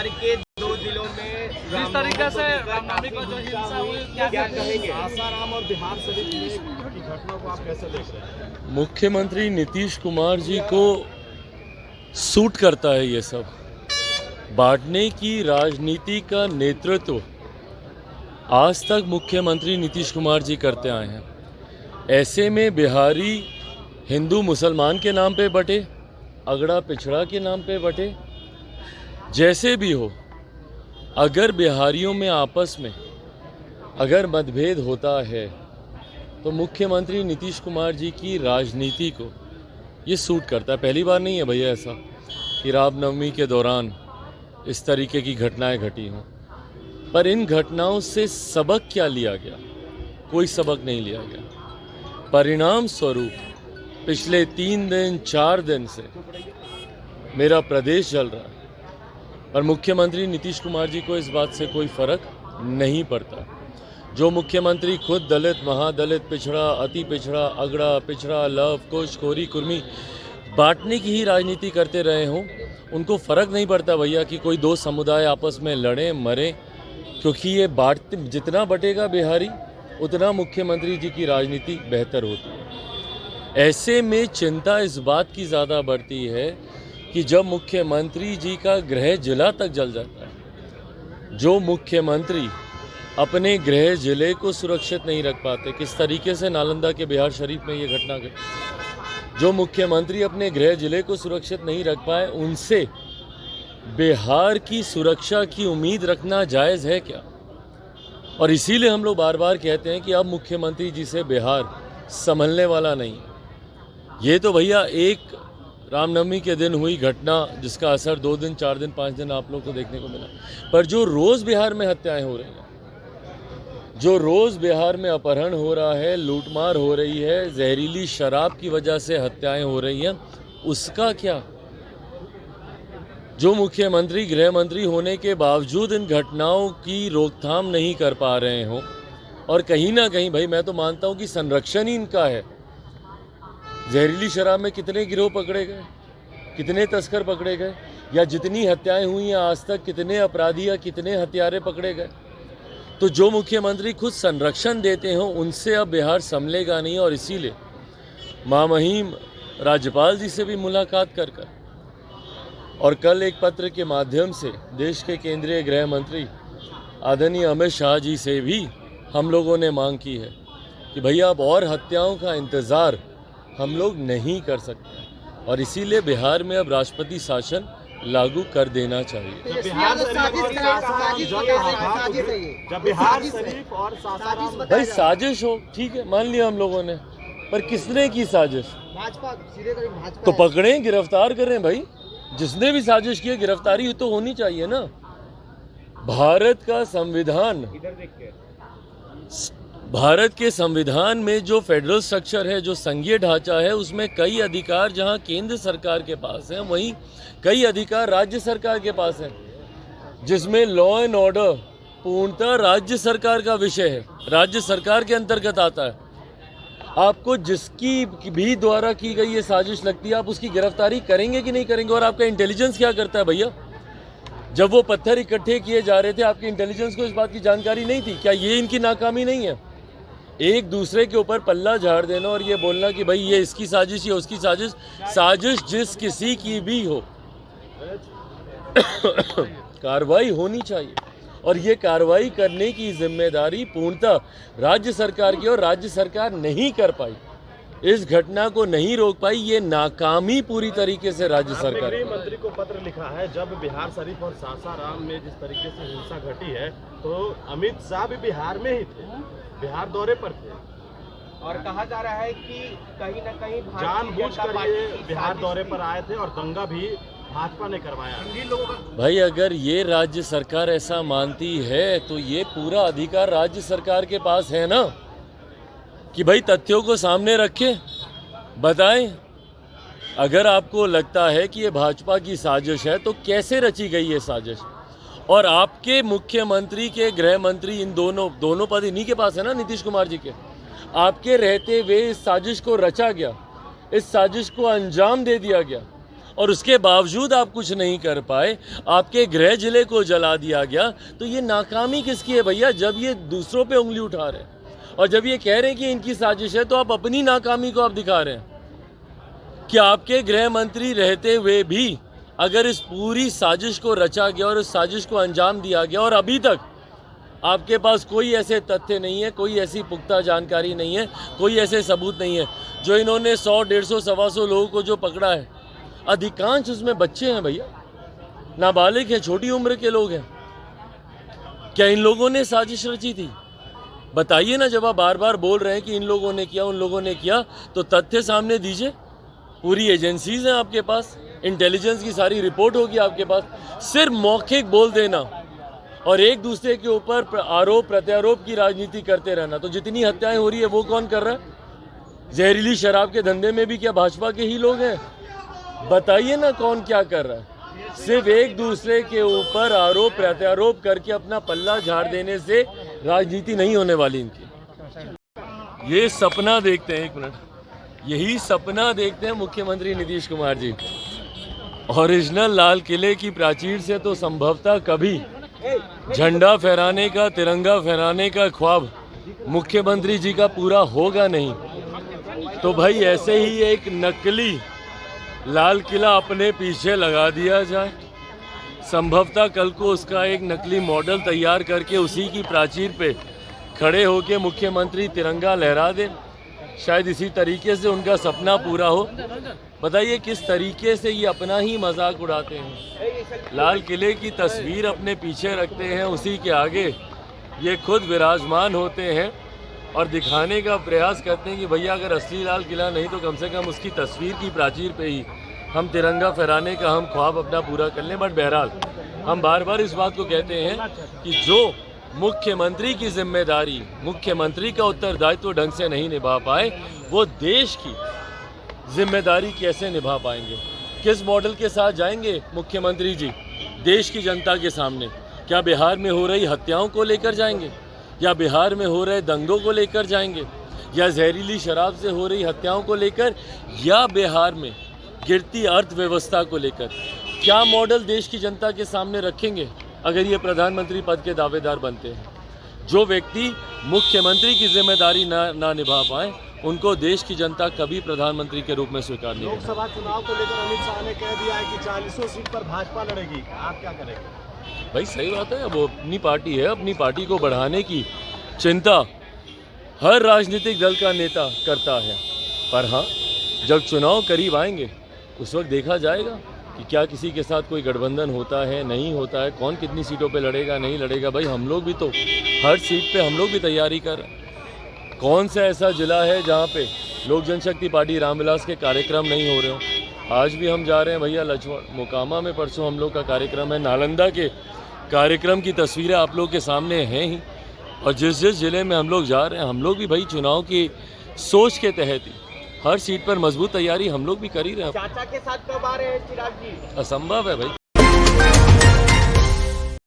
बिहार के 2 जिलों में जिस तरीके से रामनवमी को जो हिंसा हुई, क्या कहेंगे? सासाराम और बिहार शरीफ की घटना को आप कैसे देख रहे हैं? मुख्यमंत्री नीतीश कुमार जी को सूट करता है ये सब। बांटने की राजनीति का नेतृत्व आज तक मुख्यमंत्री नीतीश कुमार जी करते आए हैं। ऐसे में बिहारी हिंदू मुसलमान के नाम पे बटे, अगड़ा पिछड़ा के नाम पे बटे, जैसे भी हो, अगर बिहारियों में आपस में अगर मतभेद होता है तो मुख्यमंत्री नीतीश कुमार जी की राजनीति को ये सूट करता है। पहली बार नहीं है भैया ऐसा कि रामनवमी के दौरान इस तरीके की घटनाएं घटी हों। पर इन घटनाओं से सबक क्या लिया गया? कोई सबक नहीं लिया गया। परिणाम स्वरूप पिछले 3 दिन 4 दिन से मेरा प्रदेश जल रहा है और मुख्यमंत्री नीतीश कुमार जी को इस बात से कोई फर्क नहीं पड़ता। जो मुख्यमंत्री खुद दलित, महादलित, पिछड़ा, अति पिछड़ा, अगड़ा पिछड़ा, लव कुश, खोरी कुर्मी बांटने की ही राजनीति करते रहे हों, उनको फ़र्क नहीं पड़ता भैया कि कोई 2 समुदाय आपस में लड़ें मरें, क्योंकि ये बांटते जितना बटेगा बिहारी उतना मुख्यमंत्री जी की राजनीति बेहतर होती है। ऐसे में चिंता इस बात की ज़्यादा बढ़ती है कि जब मुख्यमंत्री जी का गृह जिला तक जल जाता है, जो मुख्यमंत्री अपने गृह जिले को सुरक्षित नहीं रख पाते, किस तरीके से नालंदा के बिहार शरीफ में ये घटना घटी, जो मुख्यमंत्री अपने गृह जिले को सुरक्षित नहीं रख पाए, उनसे बिहार की सुरक्षा की उम्मीद रखना जायज़ है क्या? और इसीलिए हम लोग बार बार कहते हैं कि अब मुख्यमंत्री जी से बिहार संभलने वाला नहीं। ये तो भैया एक रामनवमी के दिन हुई घटना जिसका असर 2 दिन 4 दिन 5 दिन आप लोग को देखने को मिला, पर जो रोज़ बिहार में हत्याएं हो रही हैं, जो रोज़ बिहार में अपहरण हो रहा है, लूटमार हो रही है, जहरीली शराब की वजह से हत्याएं हो रही हैं, उसका क्या? जो मुख्यमंत्री गृह मंत्री होने के बावजूद इन घटनाओं की रोकथाम नहीं कर पा रहे हों, और कहीं ना कहीं भाई मैं तो मानता हूं कि संरक्षण ही इनका है। जहरीली शराब में कितने गिरोह पकड़े गए, कितने तस्कर पकड़े गए, या जितनी हत्याएं हुई हैं आज तक कितने अपराधी या कितने हत्यारे पकड़े गए? तो जो मुख्यमंत्री खुद संरक्षण देते हों उनसे अब बिहार संभलेगा नहीं। और इसीलिए महामहिम राज्यपाल जी से भी मुलाकात कर और कल एक पत्र के माध्यम से देश के केंद्रीय गृह मंत्री आदरणीय अमित शाह जी से भी हम लोगों ने मांग की है कि भैया अब और हत्याओं का इंतज़ार हम लोग नहीं कर सकते, और इसीलिए बिहार में अब राष्ट्रपति शासन लागू कर देना चाहिए। जब बिहार शरीफ और सासाराम भाई साजिश हो, ठीक है, मान लिया हम लोगों ने, पर किसने की साजिश? भाजपा, सीधे भाजपा। तो पकड़ें, गिरफ्तार करें भाई, जिसने भी साजिश की, गिरफ्तारी तो होनी चाहिए ना। भारत का संविधान, भारत के संविधान में जो फेडरल स्ट्रक्चर है, जो संघीय ढांचा है, उसमें कई अधिकार जहां केंद्र सरकार के पास हैं, वहीं कई अधिकार राज्य सरकार के पास हैं, जिसमें लॉ एंड ऑर्डर पूर्णतः राज्य सरकार का विषय है, राज्य सरकार के अंतर्गत आता है। आपको जिसकी भी द्वारा की गई ये साजिश लगती है, आप उसकी गिरफ्तारी करेंगे कि नहीं करेंगे? और आपका इंटेलिजेंस क्या करता है भैया? जब वो पत्थर इकट्ठे किए जा रहे थे, आपके इंटेलिजेंस को इस बात की जानकारी नहीं थी क्या? ये इनकी नाकामी नहीं है? एक दूसरे के ऊपर पल्ला झाड़ देना और ये बोलना कि भाई ये इसकी साजिश, ये उसकी साजिश, साजिश जिस किसी की भी हो कार्रवाई होनी चाहिए, और ये कार्रवाई करने की जिम्मेदारी पूर्णतः राज्य सरकार की, और राज्य सरकार नहीं कर पाई, इस घटना को नहीं रोक पाई। ये नाकामी पूरी तरीके से राज्य सरकार। गृह मंत्री को पत्र लिखा है, जब बिहार शरीफ और सासाराम में जिस तरीके से हिंसा घटी है तो अमित शाह भी बिहार में ही थे, बिहार दौरे पर थे, और कहा जा रहा है कि कहीं ना कहीं जानबूझकर ये बिहार दौरे पर आए थे और दंगा भी भाजपा ने करवाया। भाई अगर ये राज्य सरकार ऐसा मानती है तो ये पूरा अधिकार राज्य सरकार के पास है ना, कि भाई तथ्यों को सामने रखें, बताएं। अगर आपको लगता है कि ये भाजपा की साजिश है तो कैसे रची गई ये साजिश? और आपके मुख्यमंत्री के गृह मंत्री, इन दोनों पद इन्हीं के पास है ना, नीतीश कुमार जी के। आपके रहते हुए इस साजिश को रचा गया, इस साजिश को अंजाम दे दिया गया, और उसके बावजूद आप कुछ नहीं कर पाए, आपके गृह जिले को जला दिया गया, तो ये नाकामी किसकी है भैया? जब ये दूसरों पे उंगली उठा रहे हैं और जब ये कह रहे हैं कि इनकी साजिश है, तो आप अपनी नाकामी को आप दिखा रहे हैं कि आपके गृह मंत्री रहते हुए भी अगर इस पूरी साजिश को रचा गया और इस साजिश को अंजाम दिया गया और अभी तक आपके पास कोई ऐसे तथ्य नहीं है, कोई ऐसी पुख्ता जानकारी नहीं है, कोई ऐसे सबूत नहीं है। जो इन्होंने 100, 150, 125 लोगों को जो पकड़ा है, अधिकांश उसमें बच्चे हैं भैया, नाबालिग हैं, छोटी उम्र के लोग हैं। क्या इन लोगों ने साजिश रची थी? बताइए ना। जब आप बार बार बोल रहे हैं कि इन लोगों ने किया, उन लोगों ने किया, तो तथ्य सामने दीजिए। पूरी एजेंसीज हैं आपके पास, इंटेलिजेंस की सारी रिपोर्ट होगी आपके पास। सिर्फ मौखिक बोल देना और एक दूसरे के ऊपर आरोप प्रत्यारोप की राजनीति करते रहना, तो जितनी हत्याएं हो रही है वो कौन कर रहा है? जहरीली शराब के धंधे में भी क्या भाजपा के ही लोग हैं? बताइए ना कौन क्या कर रहा है। सिर्फ एक दूसरे के ऊपर आरोप प्रत्यारोप करके अपना पल्ला झाड़ देने से राजनीति नहीं होने वाली इनकी। ये सपना देखते हैं, एक मिनट, यही सपना देखते हैं मुख्यमंत्री नीतीश कुमार जी। ओरिजिनल लाल किले की प्राचीर से तो संभवतः कभी झंडा फहराने का, तिरंगा फहराने का ख्वाब मुख्यमंत्री जी का पूरा होगा नहीं। तो भाई ऐसे ही एक नकली लाल किला अपने पीछे लगा दिया जाए, संभवतः कल को उसका एक नकली मॉडल तैयार करके उसी की प्राचीर पे खड़े होके मुख्यमंत्री तिरंगा लहरा दे। शायद इसी तरीके से उनका सपना पूरा हो। बताइए किस तरीके से ये अपना ही मजाक उड़ाते हैं। लाल किले की तस्वीर अपने पीछे रखते हैं, उसी के आगे ये खुद विराजमान होते हैं और दिखाने का प्रयास करते हैं कि भैया अगर असली लाल किला नहीं तो कम से कम उसकी तस्वीर की प्राचीर पे ही हम तिरंगा फहराने का हम ख्वाब अपना पूरा कर लें। बट बहरहाल हम बार बार इस बात को कहते हैं कि जो मुख्यमंत्री की जिम्मेदारी, मुख्यमंत्री का उत्तरदायित्व ढंग से नहीं निभा पाए, वो देश की जिम्मेदारी कैसे निभा पाएंगे? किस मॉडल के साथ जाएंगे मुख्यमंत्री जी देश की जनता के सामने? क्या बिहार में हो रही हत्याओं को लेकर जाएंगे, या बिहार में हो रहे दंगों को लेकर जाएंगे, या जहरीली शराब से हो रही हत्याओं को लेकर, या बिहार में गिरती अर्थव्यवस्था को लेकर? क्या मॉडल देश की जनता के सामने रखेंगे अगर ये प्रधानमंत्री पद के दावेदार बनते हैं? जो व्यक्ति मुख्यमंत्री की जिम्मेदारी ना निभा पाए, उनको देश की जनता कभी प्रधानमंत्री के रूप में स्वीकार नहीं करेगी। लोकसभा चुनाव को लेकर अमित शाह ने कह दिया है कि 40 सीट पर भाजपा लड़ेगी, आप क्या करेंगे? भाई सही बात है, वो अपनी पार्टी है, अपनी पार्टी को बढ़ाने की चिंता हर राजनीतिक दल का नेता करता है। पर हाँ, जब चुनाव करीब आएंगे उस वक्त देखा जाएगा कि क्या किसी के साथ कोई गठबंधन होता है, नहीं होता है, कौन कितनी सीटों पे लड़ेगा, नहीं लड़ेगा। भाई हम लोग भी तो हर सीट पे हम लोग भी तैयारी कर रहे हैं। कौन सा ऐसा जिला है जहाँ पे लोक जनशक्ति पार्टी रामविलास के कार्यक्रम नहीं हो रहे हो? आज भी हम जा रहे हैं भैया लक्ष्मण मोकामा में, परसों हम लोग का कार्यक्रम है, नालंदा के कार्यक्रम की तस्वीरें आप लोग के सामने हैं ही। और जिस जिस जिले में हम लोग जा रहे हैं, हम लोग भी भाई चुनाव की सोच के तहत ही हर सीट पर मजबूत तैयारी हम लोग भी कर ही रहे हैं। चाचा के साथ कब आ रहे हैं चिराग जी? असंभव है भाई।